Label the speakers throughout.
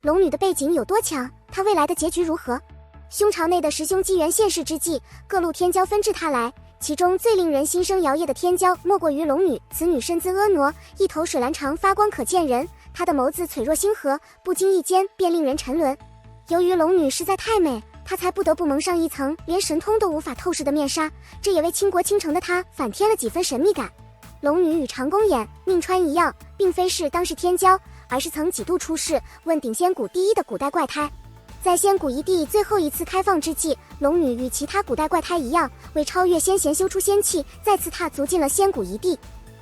Speaker 1: 龙女的背景有多强，她未来的结局如何？胸巢内的十凶机缘现世之际，各路天骄纷至沓来，其中最令人心生摇曳的天骄，莫过于龙女。此女身姿婀娜，一头水蓝长发光可见人，她的眸子璀若星河，不经意间便令人沉沦。由于龙女实在太美，她才不得不蒙上一层连神通都无法透视的面纱，这也为倾国倾城的她反添了几分神秘感。龙女与长公眼、宁川一样，并非是当世天骄，而是曾几度出世，问鼎仙谷第一的古代怪胎。在仙谷一地最后一次开放之际，龙女与其他古代怪胎一样，为超越仙贤修出仙气，再次踏足进了仙谷一地。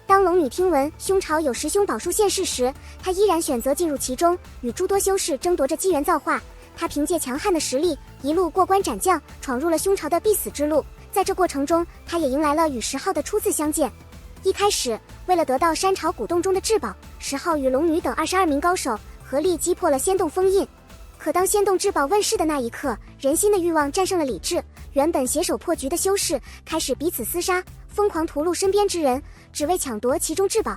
Speaker 1: 当龙女听闻胸巢有十凶宝书现世时，她依然选择进入其中，与诸多修士争夺着机缘造化。她凭借强悍的实力，一路过关斩将，闯入了胸巢的必死之路。在这过程中，她也迎来了与10号的初次相见。一开始，为了得到山巢古洞中的至宝，10号与龙女等22名高手合力击破了仙洞封印。可当仙洞至宝问世的那一刻，人心的欲望战胜了理智，原本携手破局的修士开始彼此厮杀，疯狂屠戮身边之人，只为抢夺其中至宝。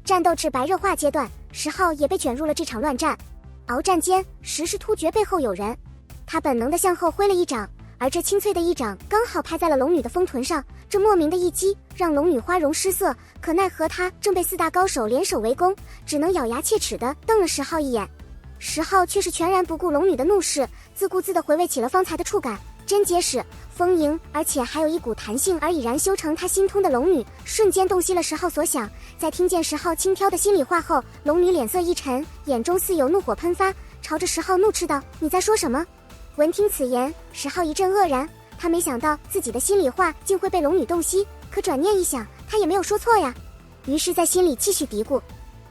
Speaker 1: 战斗至白热化阶段，10号也被卷入了这场乱战。鏖战间，10是突厥背后有人，他本能地向后挥了一掌，而这清脆的一掌刚好拍在了龙女的丰臀上，这莫名的一击让龙女花容失色，可奈何她正被4大高手联手围攻，只能咬牙切齿地瞪了10号一眼。10号却是全然不顾龙女的怒视，自顾自地回味起了方才的触感，真结实丰盈，而且还有一股弹性而已然修成她心通的龙女瞬间洞悉了10号所想。在听见10号轻佻的心里话后，龙女脸色一沉，眼中似有怒火喷发，朝着10号怒斥道：“你在说什么？”闻听此言，10号一阵愕然，他没想到自己的心里话竟会被龙女洞悉，可转念一想，他也没有说错呀，于是在心里继续嘀咕：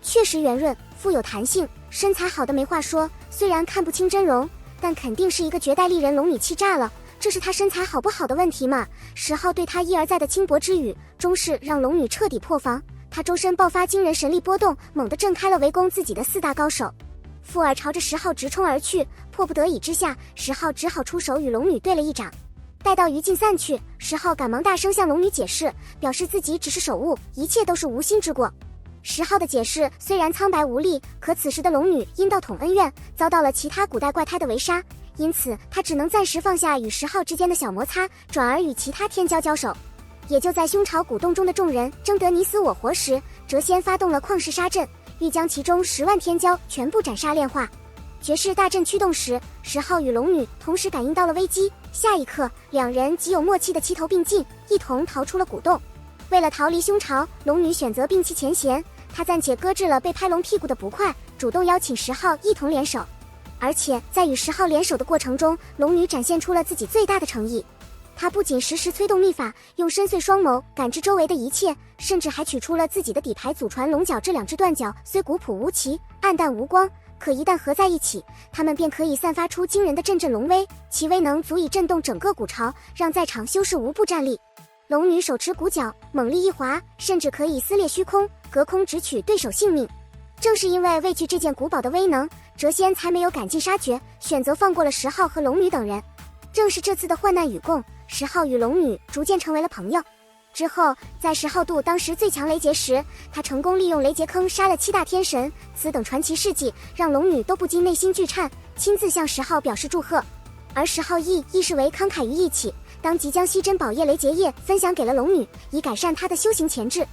Speaker 1: 确实圆润，富有弹性，身材好的没话说，虽然看不清真容，但肯定是一个绝代丽人。龙女气炸了，这是她身材好不好的问题嘛？10号对她一而再的轻薄之语，终是让龙女彻底破防。她周身爆发惊人神力波动，猛地震开了围攻自己的4大高手，附耳朝着10号直冲而去。迫不得已之下，10号只好出手与龙女对了一掌。待到余烬散去，10号赶忙大声向龙女解释，表示自己只是手误，一切都是无心之过。10号的解释虽然苍白无力，可此时的龙女因道统恩怨，遭到了其他古代怪胎的围杀，因此她只能暂时放下与10号之间的小摩擦，转而与其他天骄交手。也就在胸巢古洞中的众人争得你死我活时，谪仙发动了旷世杀阵，欲将其中10万天骄全部斩杀炼化。绝世大阵驱动时，10号与龙女同时感应到了危机，下一刻两人极有默契的齐头并进，一同逃出了古洞。为了逃离胸巢，龙女选择摒弃前嫌，她暂且搁置了被拍龙屁股的不快，主动邀请10号一同联手。而且在与10号联手的过程中，龙女展现出了自己最大的诚意。她不仅实时催动秘法，用深邃双眸感知周围的一切，甚至还取出了自己的底牌祖传龙角。这2只断角虽古朴无奇，暗淡无光，可一旦合在一起，它们便可以散发出惊人的阵阵龙威，其威能足以震动整个古巢，让在场修士无不战栗。龙女手持骨角，猛力一划，甚至可以撕裂虚空，隔空直取对手性命。正是因为畏惧这件古宝的威能，谪仙才没有赶尽杀绝，选择放过了10号和龙女等人。正是这次的患难与共，10号与龙女逐渐成为了朋友。之后，在10号渡当时最强雷劫时，他成功利用雷劫坑杀了7大天神，此等传奇事迹让龙女都不禁内心剧颤，亲自向10号表示祝贺。而10号亦视为慷慨于义气，当即将西珍宝叶雷劫液分享给了龙女，以改善她的修行潜质。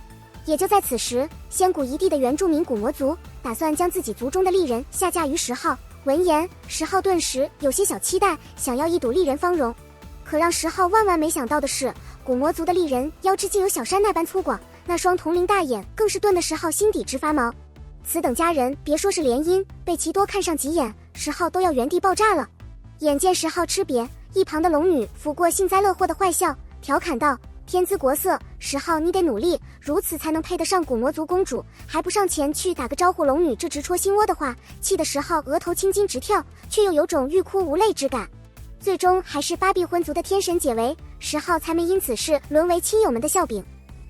Speaker 1: 也就在此时，仙谷一地的原住民古魔族打算将自己族中的丽人下嫁于10号。闻言，10号顿时有些小期待，想要一睹丽人芳容。可让10号万万没想到的是，古魔族的丽人腰肢竟有小山那般粗犷，那双铜铃大眼更是炖得10号心底直发毛。此等佳人，别说是联姻，被其多看上几眼，10号都要原地爆炸了。眼见10号吃瘪，一旁的龙女拂过幸灾乐祸的坏笑，调侃道：“天姿国色，10号你得努力，如此才能配得上古魔族公主，还不上前去打个招呼？”龙女这直戳心窝的话，气得10号额头青筋直跳，却又有种欲哭无泪之感。最终还是8臂婚族的天神解围，10号才没因此事沦为亲友们的笑柄。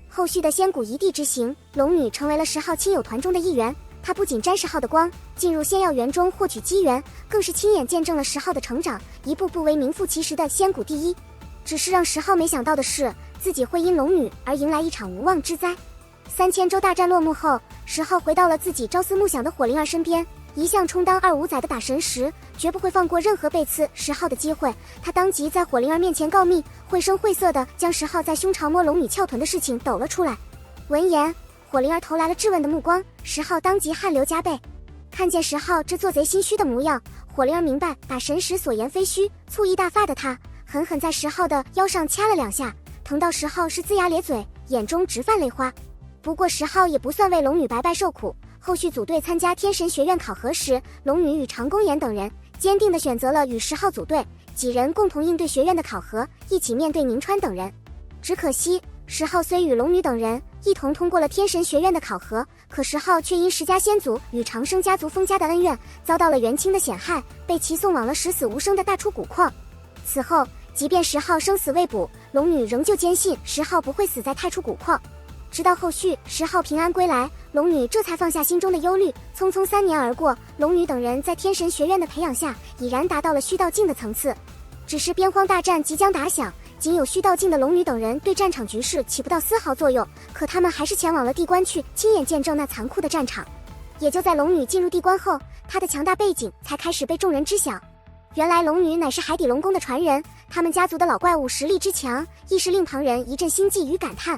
Speaker 1: 后续的仙谷一地之行，龙女成为了10号亲友团中的一员。她不仅沾10号的光，进入仙药园中获取机缘，更是亲眼见证了10号的成长，一步步为名副其实的仙谷第一。只是让10号没想到的是，自己会因龙女而迎来一场无妄之灾。3000州大战落幕后，10号回到了自己朝思暮想的火灵儿身边，一向充当二五仔的打神石，绝不会放过任何背刺10号的机会。他当即在火灵儿面前告密，绘声绘色地将10号在胸巢摸龙女翘臀的事情抖了出来。闻言，火灵儿投来了质问的目光，10号当即汗流浃背。看见10号这做贼心虚的模样，火灵儿明白打神石所言非虚，醋意大发的他狠狠在10号的腰上掐了2下，疼到10号是龇牙咧嘴，眼中直泛泪花。不过10号也不算为龙女白白受苦。后续组队参加天神学院考核时，龙女与长公岩等人坚定地选择了与10号组队，几人共同应对学院的考核，一起面对宁川等人。只可惜10号虽与龙女等人一同通过了天神学院的考核，可10号却因10家先祖与长生家族封家的恩怨，遭到了元清的险害，被其送往了十死无生的大出古矿。此后，即便10号生死未卜，龙女仍旧坚信10号不会死在太初古矿。直到后续10号平安归来，龙女这才放下心中的忧虑。匆匆3年而过，龙女等人在天神学院的培养下，已然达到了虚道境的层次。只是边荒大战即将打响，仅有虚道境的龙女等人对战场局势起不到丝毫作用，可他们还是前往了地关去亲眼见证那残酷的战场。也就在龙女进入地关后，她的强大背景才开始被众人知晓。原来龙女乃是海底龙宫的传人，他们家族的老怪物实力之强，亦是令旁人一阵心悸与感叹。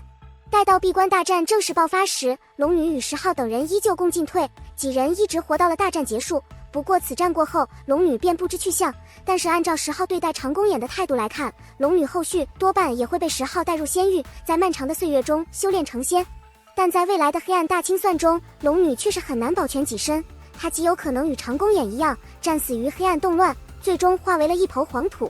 Speaker 1: 待到闭关大战正式爆发时，龙女与10号等人依旧共进退，几人一直活到了大战结束。不过此战过后，龙女便不知去向。但是按照10号对待长公演的态度来看，龙女后续多半也会被10号带入仙域，在漫长的岁月中修炼成仙。但在未来的黑暗大清算中，龙女却是很难保全己身，她极有可能与长公演一样，战死于黑暗动乱，最终化为了一抔黄土。